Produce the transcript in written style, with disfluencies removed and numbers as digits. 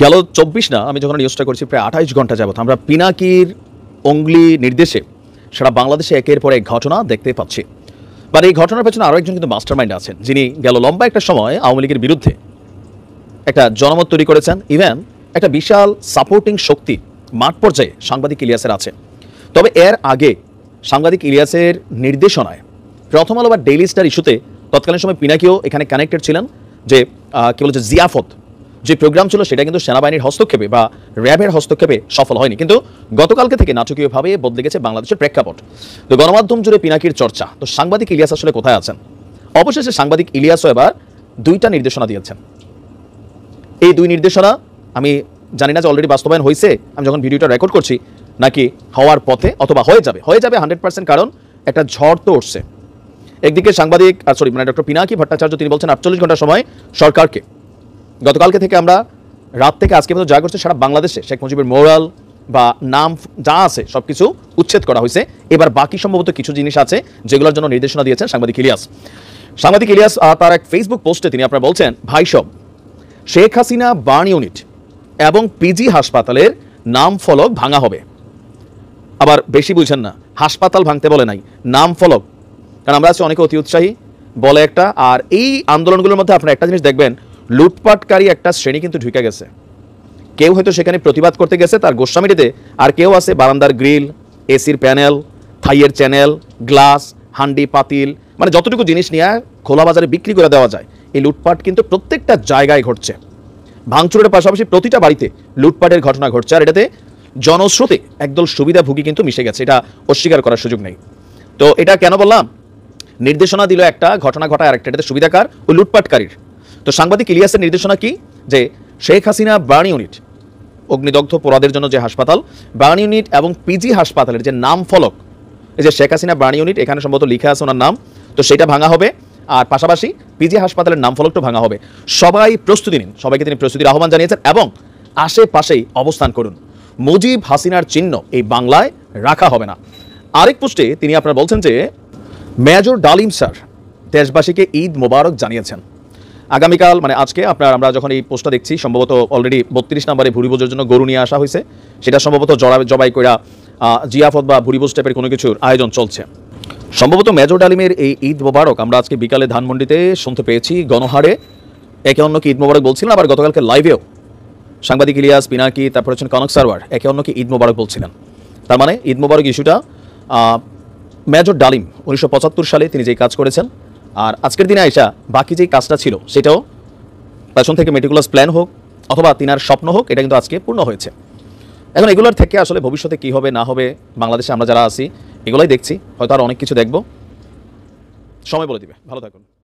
গেল ২৪ না আমি যখন নিউজটা করছি প্রায় ২৮ ঘন্টা যাবত আমরা পিনাকির অঙ্গুলি নির্দেশে সারা বাংলাদেশে একের পর এক ঘটনা দেখতে পাচ্ছি। বাট এই ঘটনার পেছনে আরও একজন কিন্তু মাস্টারমাইন্ড আছেন, যিনি গেল লম্বা একটা সময় আওয়ামী লীগের বিরুদ্ধে একটা জনমত তৈরি করেছেন। ইভেন একটা বিশাল সাপোর্টিং শক্তি মাঠ পর্যায়ে সাংবাদিক ইলিয়াসের আছে। তবে এর আগে সাংবাদিক ইলিয়াসের নির্দেশনায় প্রথম আলো বা ডেইলি স্টার ইস্যুতে তৎকালীন সময় পিনাকিও এখানে কানেক্টেড ছিলেন। যে কি বলে যে জিয়াফত যে প্রোগ্রাম ছিল সেটা কিন্তু সেনাবাহিনীর হস্তক্ষেপে বা র্যাবের হস্তক্ষেপে সফল হয়নি, কিন্তু গতকালকে থেকে নাটকীয়ভাবে বদলে গেছে বাংলাদেশের প্রেক্ষাপট। তো গণমাধ্যম জুড়ে পিনাকির চর্চা, তো সাংবাদিক ইলিয়াস আসলে কোথায় আছেন? অবশেষে সাংবাদিক ইলিয়াসও এবার দুইটা নির্দেশনা দিয়েছেন। এই দুই নির্দেশনা আমি জানি না যে অলরেডি বাস্তবায়ন হয়েছে আমি যখন ভিডিওটা রেকর্ড করছি, নাকি হওয়ার পথে অথবা হয়ে যাবে 100%, কারণ একটা ঝড় তো উঠছে। একদিকে সাংবাদিক ডক্টর পিনাকি ভট্টাচার্য তিনি বলছেন 48 ঘন্টা সময় সরকারকে। গতকালকে থেকে আমরা রাত থেকে আজকে পর্যন্ত যা করছে সারা বাংলাদেশে শেখ মুজিবের মোরাল বা নাম যা আছে সব কিছু উচ্ছেদ করা হয়েছে। এবার বাকি সম্ভবত কিছু জিনিস আছে যেগুলোর জন্য নির্দেশনা দিয়েছেন সাংবাদিক ইলিয়াস। তার এক ফেসবুক পোস্টে তিনি আপনারা বলছেন, ভাই সব শেখ হাসিনা বার্ন ইউনিট এবং পিজি হাসপাতালের নাম ফলক ভাঙা হবে। আবার বেশি বুঝছেন না, হাসপাতাল ভাঙতে বলে নাই, নাম ফলক। কারণ আমরা আছি অনেকে অতি উৎসাহী বলে একটা, আর এই আন্দোলনগুলোর মধ্যে আপনারা একটা জিনিস দেখবেন, লুটপাটকারী একটা শ্রেণী কিন্তু ঢুকে গেছে। কেউ হয়তো সেখানে প্রতিবাদ করতে গেছে তার গোস্বামীটিতে, আর কেউ আছে বারান্দার গ্রিল, এসির প্যানেল, থাইয়ের চ্যানেল, গ্লাস, হান্ডি, পাতিল, মানে যতটুকু জিনিস নিয়ে খোলা বাজারে বিক্রি করে দেওয়া যায়। এই লুটপাট কিন্তু প্রত্যেকটা জায়গায় ঘটছে। ভাঙচুরের পাশাপাশি প্রতিটা বাড়িতে লুটপাটের ঘটনা ঘটছে, আর এটাতে জনস্রোতে একদল সুবিধাভোগী কিন্তু মিশে গেছে, এটা অস্বীকার করার সুযোগ নেই। তো এটা কেন বললাম, নির্দেশনা দিল একটা, ঘটনা ঘটায় আরেকটা, এটাতে সুবিধাকার ওই লুটপাটকারীর। তো সাংবাদিক ইলিয়াসের নির্দেশনা কি, যে শেখ হাসিনা বার্ন ইউনিট, অগ্নিদগ্ধ পোড়াদের জন্য যে হাসপাতাল, বার্ন ইউনিট এবং পিজি হাসপাতালের যে নাম ফলক, এই যে শেখ হাসিনা বার্ন ইউনিট এখানে সম্ভবত লিখা আছে ওনার নাম, তো সেটা ভাঙা হবে। আর পাশাপাশি পিজি হাসপাতালের নাম ফলকটা ভাঙা হবে। সবাই প্রস্তুতি নিন, সবাইকে তিনি প্রস্তুতির আহ্বান জানিয়েছেন এবং আশেপাশেই অবস্থান করুন। মুজিব হাসিনার চিহ্ন এই বাংলায় রাখা হবে না। আরেক পোস্টে তিনি আপনারা বলছেন যে মেজর ডালিম স্যার দেশবাসীকে ঈদ মোবারক জানিয়েছেন। আগামীকাল মানে আজকে আমরা যখন এই পোস্টটা দেখছি সম্ভবত অলরেডি 32 নম্বরে ভুরিভোজের জন্য গরু নিয়ে আসা হয়েছে, সেটা সম্ভবত জবাই কইরা জিয়াফত বা ভুরিভোজ টাইপের কোনো কিছুর আয়োজন চলছে। সম্ভবত মেজর ডালিমের এই ঈদ মোবারক আমরা আজকে বিকালে ধানমন্ডিতে শুনতে পেয়েছি গণহারে একে অন্যকে ঈদ মোবারক বলছিলেন। আবার গতকালকে লাইভেও সাংবাদিক ইলিয়াস, পিনাকি, তারপর হচ্ছেন কনক সারওয়ার একে অন্যকে ঈদ মোবারক বলছিলেন। তার মানে ঈদ মোবারক ইস্যুটা মেজর ডালিম 1975 সালে তিনি যেই কাজ করেছেন, আর আজকের দিনে আইসা বাকি যেই কাজটা ছিল সেটাও পেছন থেকে মেটিকুলাস প্ল্যান হোক অথবা তিনার স্বপ্ন হোক, এটা কিন্তু আজকে পূর্ণ হয়েছে। এখন এগুলোর থেকে আসলে ভবিষ্যতে কী হবে না হবে, বাংলাদেশে আমরা যারা আছি এগুলোই দেখছি, হয়তো আর অনেক কিছু দেখব, সময় বলে দিবে। ভালো থাকুন।